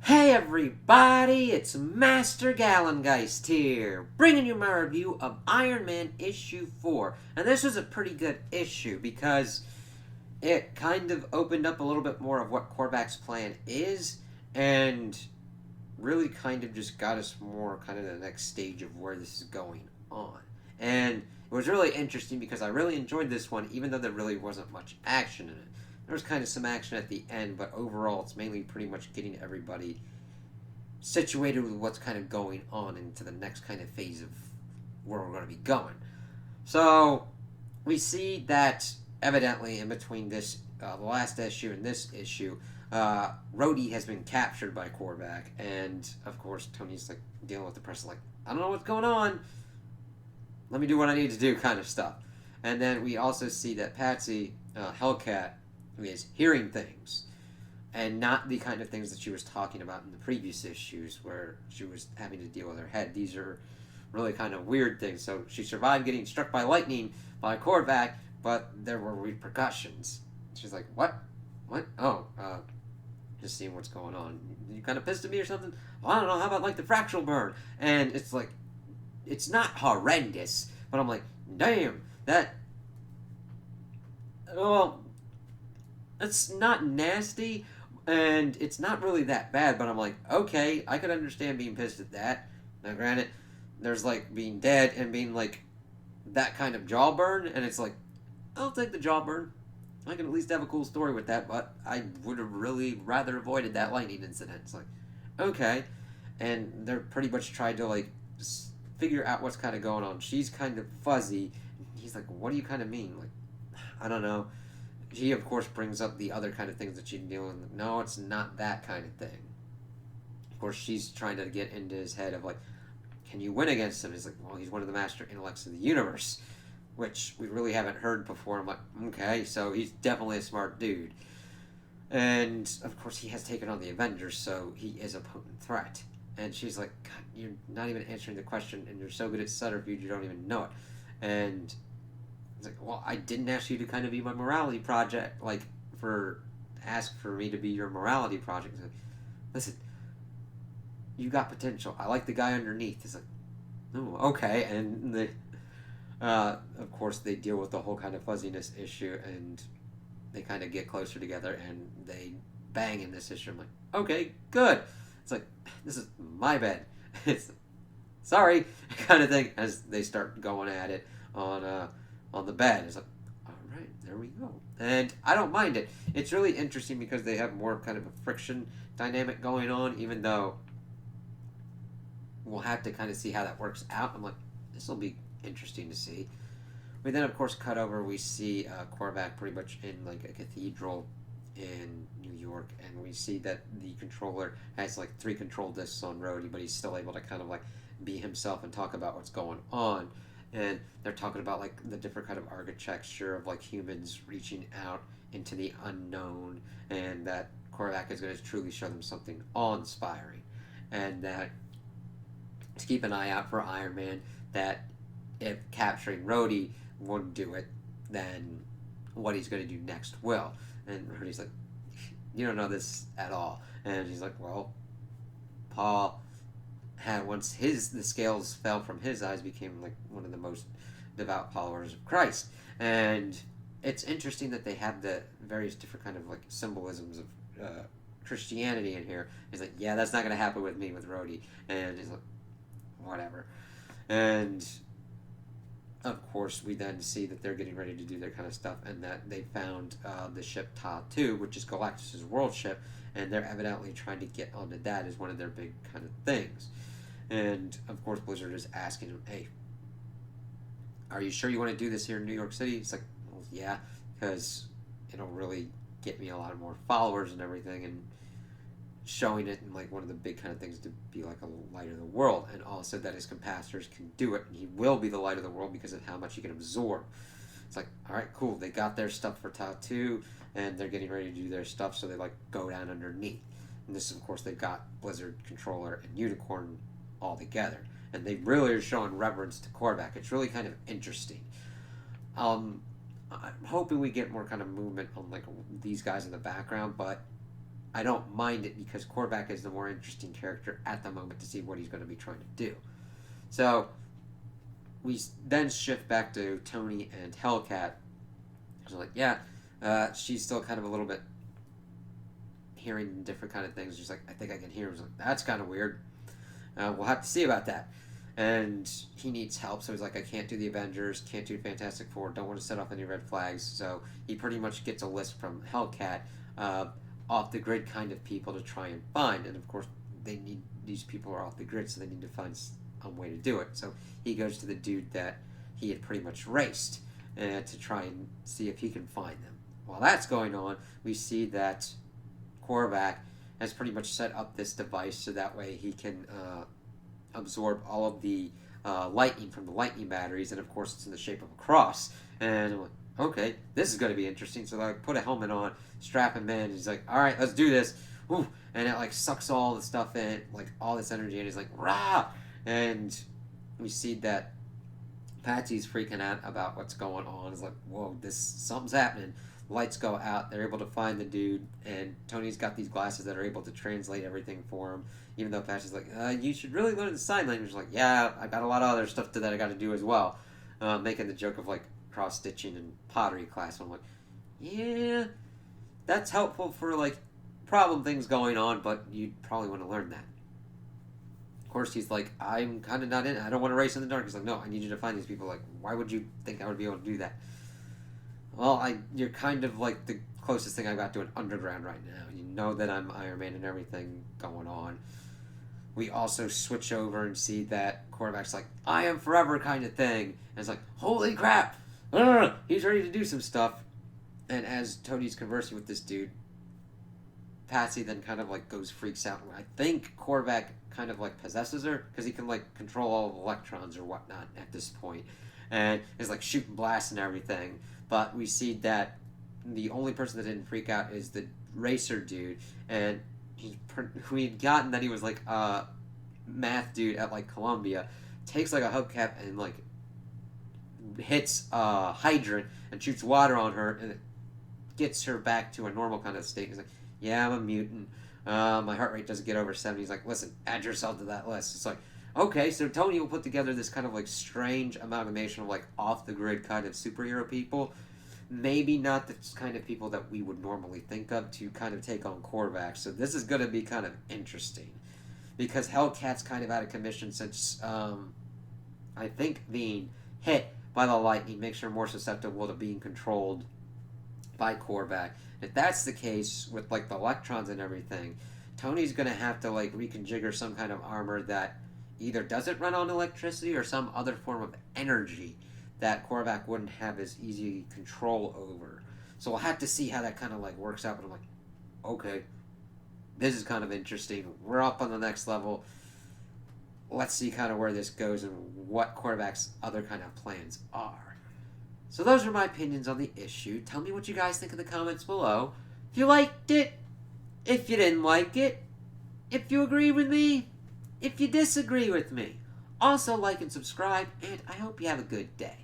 Hey everybody, it's Master Gallengeist here, bringing you my review of Iron Man issue 4. And this was a pretty good issue because it kind of opened up a little bit more of what Korvac's plan is and really kind of just got us more kind of the next stage of where this is going on. And it was really interesting because I really enjoyed this one, even though there really wasn't much action in it. There was kind of some action at the end, but overall, it's mainly pretty much getting everybody situated with what's kind of going on into the next kind of phase of where we're going to be going. So, we see that evidently in between this, the last issue and this issue, Rhodey has been captured by Korvac, and of course, Tony's like dealing with the press, like, I don't know what's going on. Let me do what I need to do, kind of stuff. And then we also see that Patsy, Hellcat, is hearing things, and not the kind of things that she was talking about in the previous issues where she was having to deal with her head. These are really kind of weird things. So she survived getting struck by lightning by Korvac, but there were repercussions. She's like, what? What? Oh, just seeing what's going on. You kind of pissed at me or something? Well, I don't know. How about like the fractal burn? And it's like, it's not horrendous, but I'm like, damn, that. Well, it's not nasty, and it's not really that bad, but I'm like, okay, I could understand being pissed at that. Now, granted, there's like being dead and being like that kind of jaw burn, and it's like, I'll take the jaw burn. I can at least have a cool story with that, but I would have really rather avoided that lightning incident. It's like, okay. And they're pretty much trying to like figure out what's kind of going on. She's kind of fuzzy. He's like, what do you kind of mean? Like, I don't know. He, of course, brings up the other kind of things that she's dealing with. No, it's not that kind of thing. Of course, she's trying to get into his head of, like, can you win against him? He's like, well, he's one of the master intellects of the universe, which we really haven't heard before. I'm like, okay, so he's definitely a smart dude. And, of course, he has taken on the Avengers, so he is a potent threat. And she's like, God, you're not even answering the question, and you're so good at subterfuge, you don't even know it. And it's like, well, I didn't ask you to kind of be my morality project, like, ask for me to be your morality project. It's like, listen, you got potential. I like the guy underneath. It's like, oh, okay. And of course, they deal with the whole kind of fuzziness issue, and they kind of get closer together, and they bang in this issue. I'm like, okay, good. It's like, this is my bed. It's sorry, kind of thing, as they start going at it on the bed. It's like, all right, there we go. And I don't mind it. It's really interesting because they have more kind of a friction dynamic going on, even though we'll have to kind of see how that works out. I'm like, this will be interesting to see. We then, of course, cut over. We see Korvac pretty much in like a cathedral in New York, and we see that the controller has like 3 control discs on Rhodey, but he's still able to kind of like be himself and talk about what's going on. And they're talking about like the different kind of architecture of like humans reaching out into the unknown, and that Korvac is going to truly show them something awe-inspiring, and that to keep an eye out for Iron Man, that if capturing Rhodey won't do it, then what he's going to do next will. And Rhodey's like, you don't know this at all. And he's like, well, Paul had once the scales fell from his eyes, became like one of the most devout followers of Christ. And it's interesting that they have the various different kind of like symbolisms of Christianity in here. He's like, yeah, that's not going to happen with me with Rhodey. And he's like, whatever. And of course, we then see that they're getting ready to do their kind of stuff, and that they found the ship Ta-2, which is Galactus' world ship, and they're evidently trying to get onto that as one of their big kind of things. And of course, Blizzard is asking him, hey, are you sure you want to do this here in New York City? It's like, well, yeah, because it'll really get me a lot more followers and everything, and showing it in like one of the big kind of things to be like a light of the world, and also that his capacitors can do it, and he will be the light of the world because of how much he can absorb. It's like, all right, cool, they got their stuff for Ta-2, and they're getting ready to do their stuff, so they like go down underneath. And this, of course, they've got Blizzard, Controller, and Unicorn all together, and they really are showing reverence to Korvac. It's really kind of interesting. I'm hoping we get more kind of movement on like these guys in the background, but I don't mind it because Korvac is the more interesting character at the moment to see what he's going to be trying to do. So we then shift back to Tony and Hellcat. So like, yeah, she's still kind of a little bit hearing different kind of things. She's like, I think I can hear him. Like, that's kind of weird. We'll have to see about that. And he needs help, so he's like, I can't do the Avengers, can't do Fantastic Four, don't want to set off any red flags. So he pretty much gets a list from Hellcat, off the grid kind of people to try and find. And of course, these people are off the grid, so they need to find a way to do it. So he goes to the dude that he had pretty much raced to try and see if he can find them. While that's going on, we see that Korvac has pretty much set up this device so that way he can absorb all of the lightning from the lightning batteries, and of course it's in the shape of a cross. And I'm like, okay, this is going to be interesting. So I put a helmet on, strap him in, and he's like, all right, let's do this. Ooh, and it like sucks all the stuff in, like all this energy, and he's like, rah! And we see that Patsy's freaking out about what's going on. It's like, whoa, something's happening. Lights go out. They're able to find the dude, and Tony's got these glasses that are able to translate everything for him. Even though Patsy's like, you should really learn the sign language. Like, yeah, I got a lot of other stuff that I got to do as well. Making the joke of like cross stitching and pottery class. I'm like, yeah, that's helpful for like problem things going on, but you'd probably want to learn that. Of course, he's like, I'm kind of not in it. I don't want to race in the dark. He's like, no, I need you to find these people. Like, why would you think I would be able to do that? Well, you're kind of like the closest thing I got to an underground right now. You know that I'm Iron Man and everything going on. We also switch over and see that Korvac's like, I am forever kind of thing. And it's like, holy crap! He's ready to do some stuff. And as Tony's conversing with this dude, Patsy then kind of like freaks out. I think Korvac kind of like possesses her because he can like control all the electrons or whatnot at this point, and is like shooting blasts and everything. But we see that the only person that didn't freak out is the racer dude, and we had gotten that he was like a math dude at like Columbia, takes like a hubcap and like hits a hydrant and shoots water on her, and it gets her back to a normal kind of state. He's like, yeah, I'm a mutant. My heart rate doesn't get over 70. He's like, listen, add yourself to that list. It's like, okay, so Tony will put together this kind of like strange amalgamation of like off the grid kind of superhero people. Maybe not the kind of people that we would normally think of to kind of take on Korvac. So this is going to be kind of interesting because Hellcat's kind of out of commission since I think being hit by the lightning makes her more susceptible to being controlled by Korvac. If that's the case with like the electrons and everything, Tony's going to have to like reconfigure some kind of armor that either doesn't run on electricity or some other form of energy that Korvac wouldn't have as easy control over. So we'll have to see how that kind of like works out. But I'm like, okay, this is kind of interesting. We're up on the next level. Let's see kind of where this goes and what Korvac's other kind of plans are. So those are my opinions on the issue. Tell me what you guys think in the comments below. If you liked it, if you didn't like it, if you agree with me, if you disagree with me. Also like and subscribe, and I hope you have a good day.